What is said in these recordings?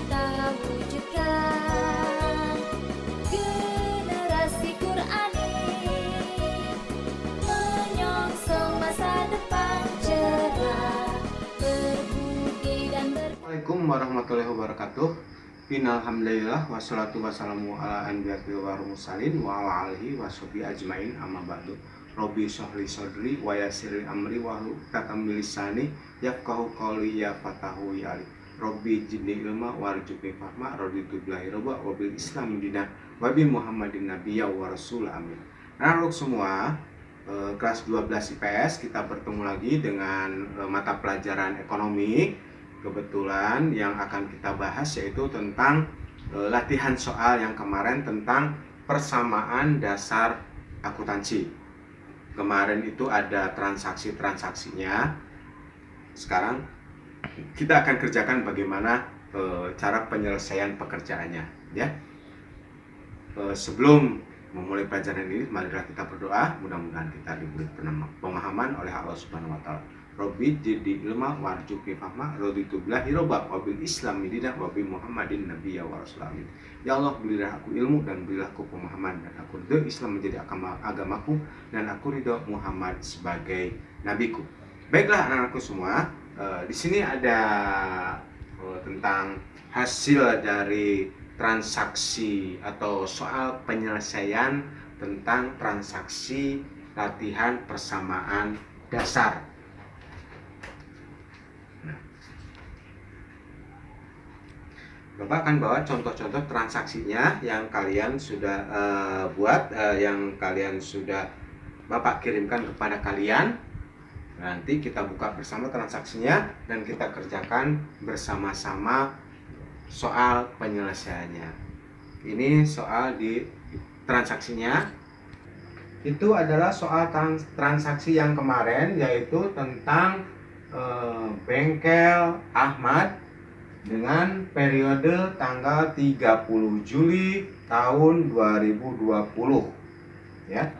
kita wujudkan generasi Qur'ani, menyongsong masa depan cerah, berbudi dan Assalamualaikum warahmatullahi wabarakatuh. Innalhamdulillah wassalatu wassalamu ala anbiya'i wa mursalin wa ala alihi washabihi ajmain, amma ba'du. Robbi shrahli sadri wa yassir amri wahlul 'uqdatam min lisani yafqahu qawli ya fatahu ya ali. Robbi zidni ilma warzuqni fahma raditu billahi rabba wa bil islam dina wa bi muhammadin nabiyya wa rasul amin. Nah, untuk semua kelas 12 IPS kita bertemu lagi dengan mata pelajaran ekonomi. Kebetulan yang akan kita bahas yaitu tentang latihan soal yang kemarin tentang persamaan dasar akuntansi. Kemarin itu ada transaksi-transaksinya. Sekarang kita akan kerjakan bagaimana cara penyelesaian pekerjaannya, ya. Sebelum memulai pelajaran ini, marilah kita berdoa. Mudah-mudahan kita diberi pemahaman oleh Allah Subhanahu wa taala. Robbi jadi ilma warzuqni fahma raditu billahi rabba wa bil islami dina wa bi muhammadin nabiyya wa rasulih. Ya Allah, berilah aku ilmu dan berilah aku pemahaman, dan aku ridho Islam menjadi agamaku, dan aku ridho Muhammad sebagai nabiku. Baiklah anak-anakku semua, di sini ada tentang hasil dari transaksi atau soal penyelesaian tentang transaksi latihan persamaan dasar. Bapak akan bawa contoh-contoh transaksinya yang kalian sudah buat, yang kalian sudah Bapak kirimkan kepada kalian. Nanti kita buka bersama transaksinya dan kita kerjakan bersama-sama soal penyelesaiannya. Ini soal di transaksinya. Itu adalah soal transaksi yang kemarin, yaitu tentang bengkel Ahmad dengan periode tanggal 30 Juli tahun 2020, ya.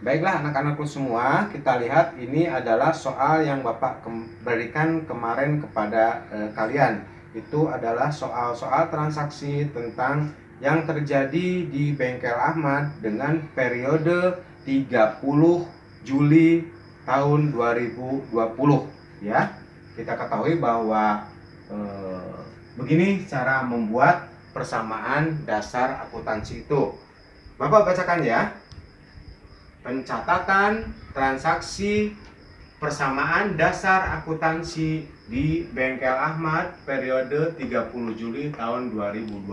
Baiklah anak-anakku semua, kita lihat ini adalah soal yang Bapak berikan kemarin kepada kalian. Itu adalah soal-soal transaksi tentang yang terjadi di bengkel Ahmad dengan periode 30 Juli tahun 2020, ya. Kita ketahui bahwa begini cara membuat persamaan dasar akuntansi itu. Bapak bacakan ya. Pencatatan transaksi persamaan dasar akuntansi di bengkel Ahmad periode 30 Juli tahun 2020.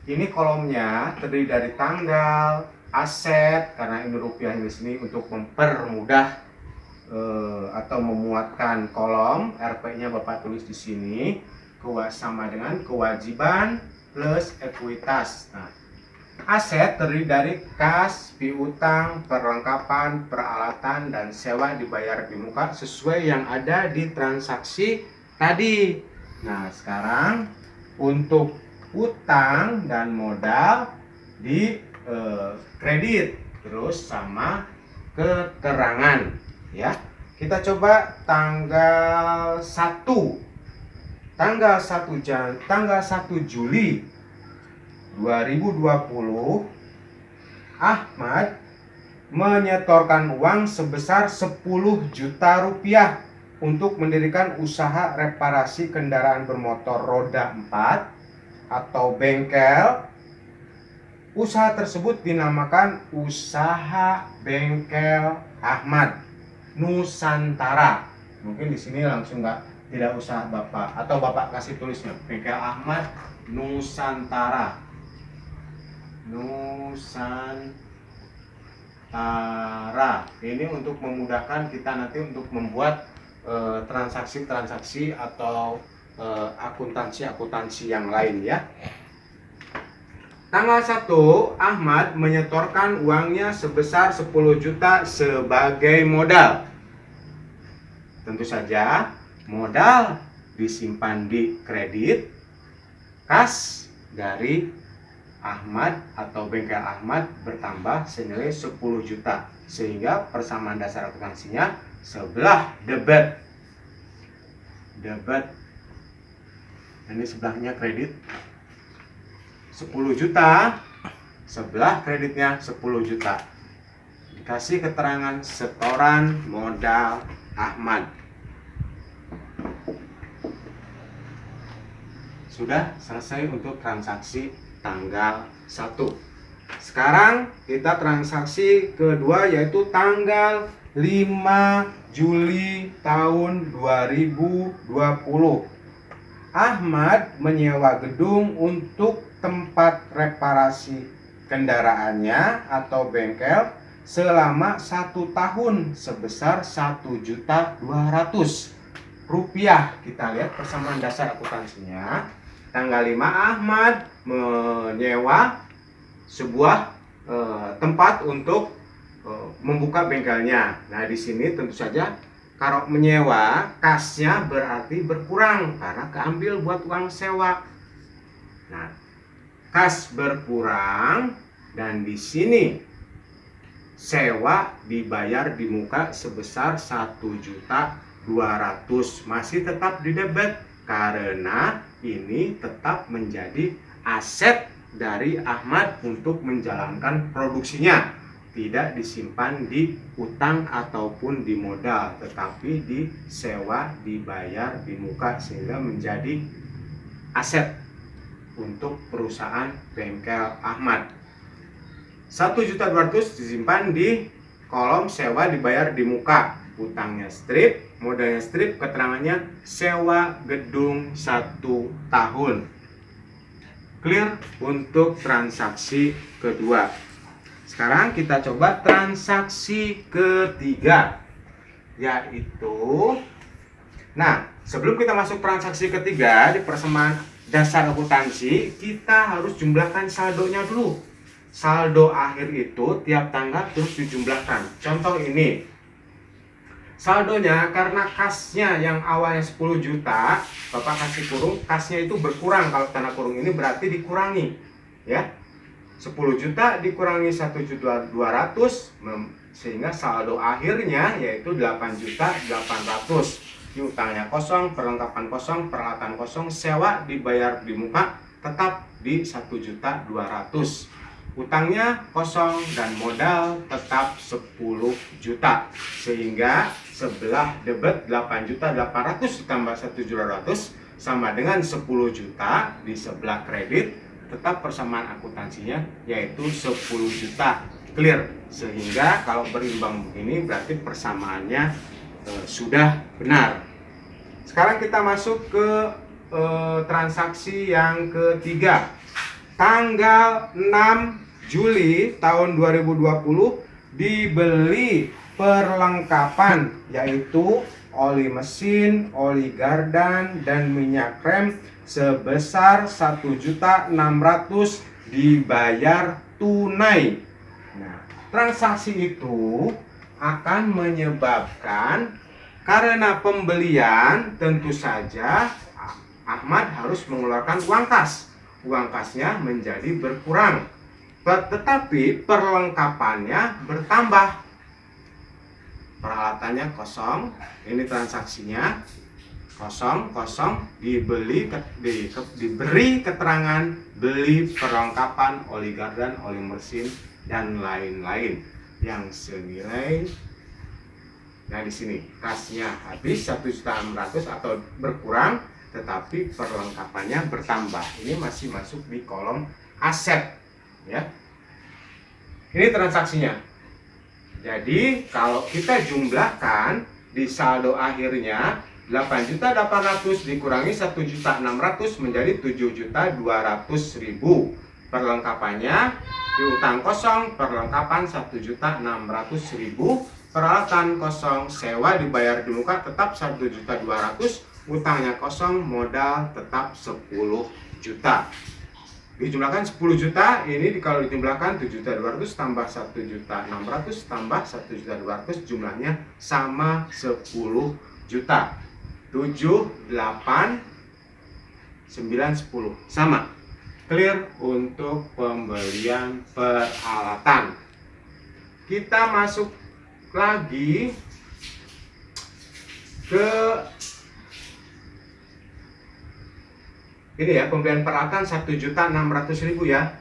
Ini kolomnya terdiri dari tanggal, aset, karena ini rupiahnya di sini untuk mempermudah atau memuatkan kolom. RP-nya Bapak tulis di sini sama dengan kewajiban plus ekuitas. Nah, aset terdiri dari kas, piutang, perlengkapan, peralatan, dan sewa dibayar di muka sesuai yang ada di transaksi tadi. Nah, sekarang untuk utang dan modal di kredit, terus sama keterangan, ya. Kita coba tanggal 1 Juli 2020, Ahmad menyetorkan uang sebesar 10 juta rupiah untuk mendirikan usaha reparasi kendaraan bermotor roda 4 atau bengkel. Usaha tersebut dinamakan Usaha Bengkel Ahmad Nusantara. Mungkin di sini langsung tidak usah Bapak, atau Bapak kasih tulisnya Bengkel Ahmad Nusantara. Nusantara. Ini untuk memudahkan kita nanti untuk membuat transaksi-transaksi atau akuntansi yang lain, ya. Tanggal 1, Ahmad menyetorkan uangnya sebesar 10 juta sebagai modal. Tentu saja modal disimpan di kredit, kas dari Ahmad atau bengkel Ahmad bertambah senilai 10 juta, sehingga persamaan dasar akuntansinya sebelah debit Ini sebelahnya kredit 10 juta, sebelah kreditnya 10 juta. Dikasih keterangan setoran modal Ahmad. Sudah selesai untuk transaksi tanggal 1. Sekarang kita transaksi kedua, yaitu tanggal 5 Juli tahun 2020. Ahmad menyewa gedung untuk tempat reparasi kendaraannya atau bengkel selama 1 tahun sebesar 1.200.000 rupiah. Kita lihat persamaan dasar akuntansinya. Tanggal 5 Ahmad menyewa sebuah tempat untuk membuka bengkelnya. Nah, di sini tentu saja kalau menyewa, kasnya berarti berkurang karena keambil buat uang sewa. Nah, kas berkurang dan di sini sewa dibayar di muka sebesar 1.200.000, masih tetap di debit karena ini tetap menjadi aset dari Ahmad untuk menjalankan produksinya. Tidak disimpan di utang ataupun di modal, tetapi disewa, dibayar di muka sehingga menjadi aset untuk perusahaan bengkel Ahmad. 1.200.000 disimpan di kolom sewa dibayar di muka. Utangnya strip, modalnya strip, keterangannya sewa gedung 1 tahun. Clear untuk transaksi kedua. Sekarang kita coba transaksi ketiga, yaitu, nah, sebelum kita masuk transaksi ketiga di persamaan dasar akuntansi, kita harus jumlahkan saldonya dulu. Saldo akhir itu tiap tanggal terus dijumlahkan. Contoh ini, saldonya karena kasnya yang awalnya 10 juta, Bapak kasih kurung, kasnya itu berkurang. Kalau tanda kurung ini berarti dikurangi, ya. 10 juta dikurangi 1.200.000 sehingga saldo akhirnya yaitu 8.800.000. Ini utangnya kosong, perlengkapan kosong, peralatan kosong, sewa dibayar di muka tetap di 1.200.000. Utangnya kosong dan modal tetap 10 juta. Sehingga sebelah debit 8.800.000 ditambah 1.200.000 sama dengan 10 juta, di sebelah kredit tetap persamaan akuntansinya yaitu 10 juta. Clear. Sehingga kalau berimbang begini berarti persamaannya sudah benar. Sekarang kita masuk ke transaksi yang ketiga. Tanggal 6 Juli tahun 2020 dibeli perlengkapan yaitu oli mesin, oli gardan, dan minyak rem sebesar 1.600.000 dibayar tunai. Nah, transaksi itu akan menyebabkan, karena pembelian tentu saja Ahmad harus mengeluarkan uang kas. Uang kasnya menjadi berkurang, tetapi perlengkapannya bertambah. Peralatannya kosong, ini transaksinya kosong, diberi keterangan beli perlengkapan oli gardan, oli mesin, dan lain-lain yang senilai. Nah, di sini kasnya habis 1.600.000 atau berkurang, tetapi perlengkapannya bertambah. Ini masih masuk di kolom aset, ya. Ini transaksinya. Jadi kalau kita jumlahkan di saldo akhirnya 8.800.000 dikurangi 1.600.000 menjadi 7.200.000. Perlengkapannya di utang kosong, perlengkapan 1.600.000, peralatan kosong, sewa dibayar di muka tetap 1.200.000, utangnya kosong, modal tetap 10 juta. Dijumlahkan 10 juta, ini kalau dijumlahkan 7.200.000 tambah 1.600.000 tambah 1.200.000, jumlahnya sama 10 juta. 7, 8, 9, 10 sama. Clear untuk pembelian peralatan. Kita masuk lagi ke ini ya, pembelian peralatan 1.600.000 ya.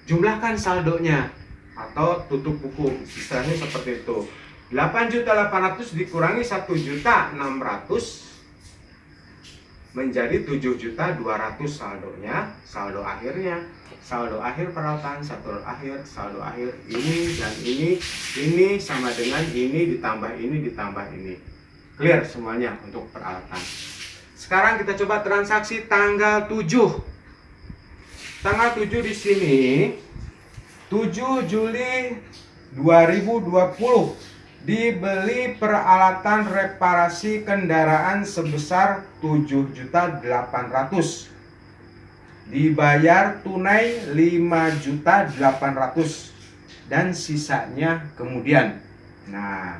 Jumlahkan saldonya atau tutup buku, istilahnya seperti itu. 8.800.000 dikurangi 1.600.000 menjadi 7.200.000 saldonya. Saldo akhirnya, saldo akhir peralatan, saldo akhir ini dan ini sama dengan ini ditambah ini. Clear semuanya untuk peralatan. Sekarang kita coba transaksi tanggal 7. Tanggal 7 di sini 7 Juli 2020 dibeli peralatan reparasi kendaraan sebesar 7.800.000. Dibayar tunai 5.800.000 dan sisanya kemudian. Nah,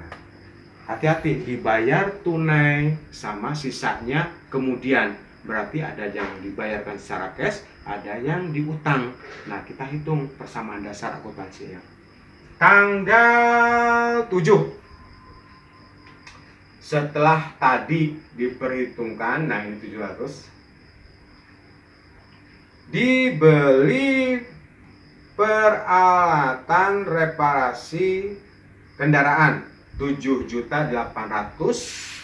hati-hati, dibayar tunai sama sisanya kemudian. Berarti ada yang dibayarkan secara cash, ada yang diutang. Nah, kita hitung persamaan dasar akuntansinya. Tanggal 7. Setelah tadi diperhitungkan, nah ini 700. Dibeli peralatan reparasi kendaraan 7.800.000.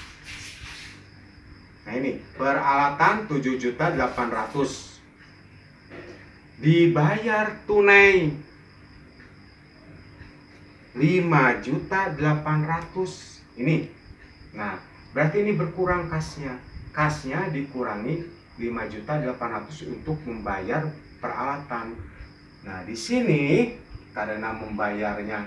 Nah ini peralatan 7.800.000 dibayar tunai 5.800.000 ini. Nah berarti ini berkurang kasnya. Kasnya dikurangi 5.800.000 untuk membayar peralatan. Nah di sini karena membayarnya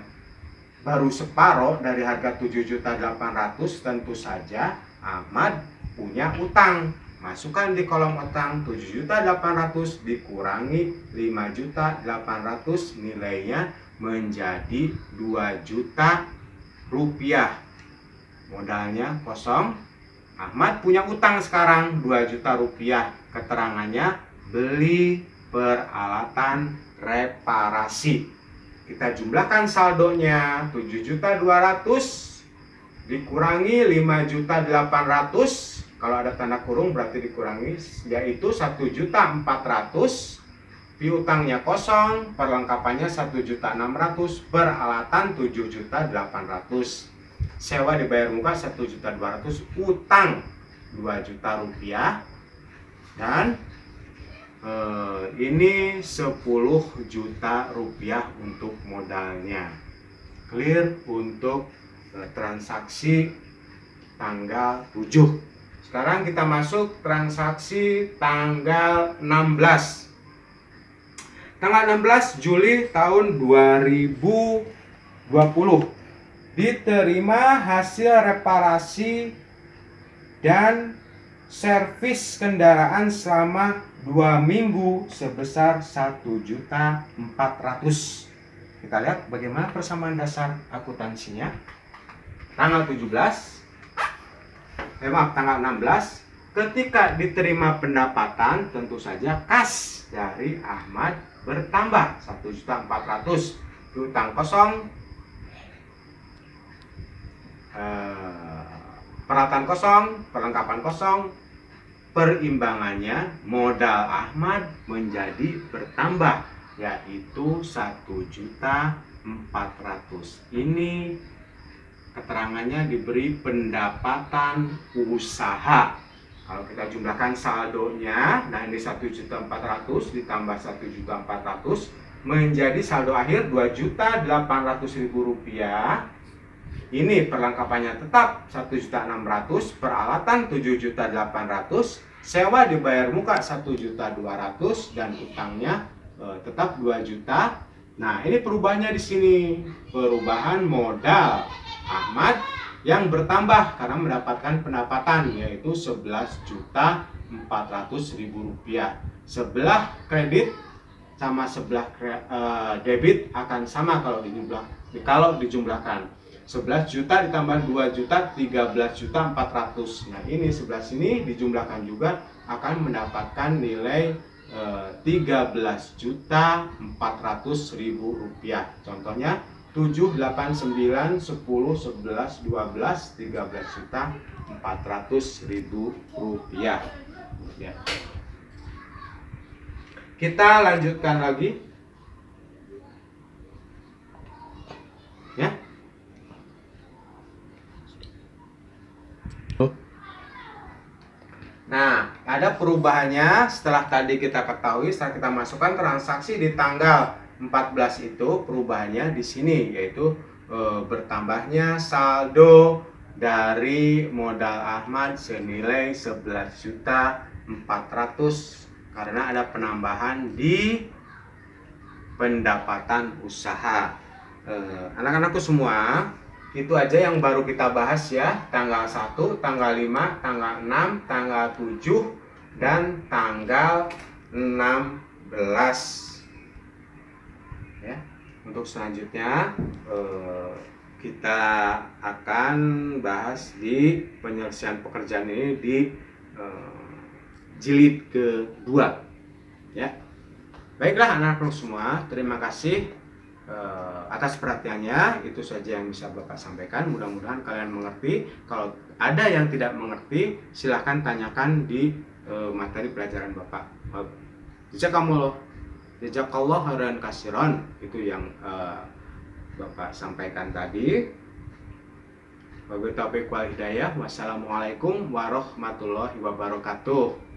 baru separuh dari harga 7.800.000, tentu saja Ahmad punya utang. Masukkan di kolom utang 7.800.000 dikurangi 5.800.000, nilainya menjadi 2 juta rupiah. Modalnya kosong. Ahmad punya utang sekarang 2 juta rupiah. Keterangannya beli peralatan reparasi. Kita jumlahkan saldonya 7.200.000 dikurangi 5.800.000. Kalau ada tanda kurung berarti dikurangi, yaitu 1.400.000. Piutangnya kosong, perlengkapannya 1.600.000, peralatan 7.800.000. Sewa dibayar muka 1.200.000, utang 2 juta rupiah. Dan ini 10 juta rupiah untuk modalnya. Clear untuk transaksi tanggal 7. Sekarang kita masuk transaksi tanggal 16. Tanggal 16 Juli tahun 2020 diterima hasil reparasi dan servis kendaraan selama 2 minggu sebesar 1.400.000. Kita lihat bagaimana persamaan dasar akuntansinya. Tanggal 16 ketika diterima pendapatan, tentu saja kas dari Ahmad bertambah 1.400.000. Piutang kosong, peralatan kosong, perlengkapan kosong, perimbangannya modal Ahmad menjadi bertambah, yaitu 1.400.000. Ini keterangannya diberi pendapatan usaha. Kalau kita jumlahkan saldonya, nah ini 1.400.000 ditambah 1.400.000 menjadi saldo akhir 2.800.000 rupiah. Ini perlengkapannya tetap 1.600.000, peralatan 7.800.000, sewa dibayar muka 1.200.000 dan utangnya tetap 2 juta. Nah, ini perubahannya di sini. Perubahan modal Ahmad yang bertambah karena mendapatkan pendapatan, yaitu 11.400.000 rupiah. Sebelah kredit sama sebelah debit akan sama kalau dijumlahkan. 11 juta ditambah 2 juta, 13.400.000. Nah, ini sebelah sini dijumlahkan juga akan mendapatkan nilai 13.400.000 rupiah. Contohnya 7, 8, 9, 10, 11, 12, 13.400.000 rupiah. Ya. Kita lanjutkan lagi. Ya. Nah, ada perubahannya setelah tadi kita ketahui, setelah kita masukkan transaksi di tanggal 14 itu, perubahannya di sini yaitu bertambahnya saldo dari modal Ahmad senilai 11.400.000 karena ada penambahan di pendapatan usaha. Anak-anakku semua, itu aja yang baru kita bahas ya, tanggal 1, tanggal 5, tanggal 6, tanggal 7, dan tanggal 16 ya. Untuk selanjutnya kita akan bahas di penyelesaian pekerjaan ini di jilid kedua ya. Baiklah anak-anak semua, terima kasih atas perhatiannya. Itu saja yang bisa Bapak sampaikan. Mudah-mudahan kalian mengerti. Kalau ada yang tidak mengerti, silahkan tanyakan di materi pelajaran Bapak. Jazakallah khairan kasiran, itu yang Bapak sampaikan tadi. Wabillahi taufiq wal hidayah. Wassalamualaikum warahmatullahi wabarakatuh.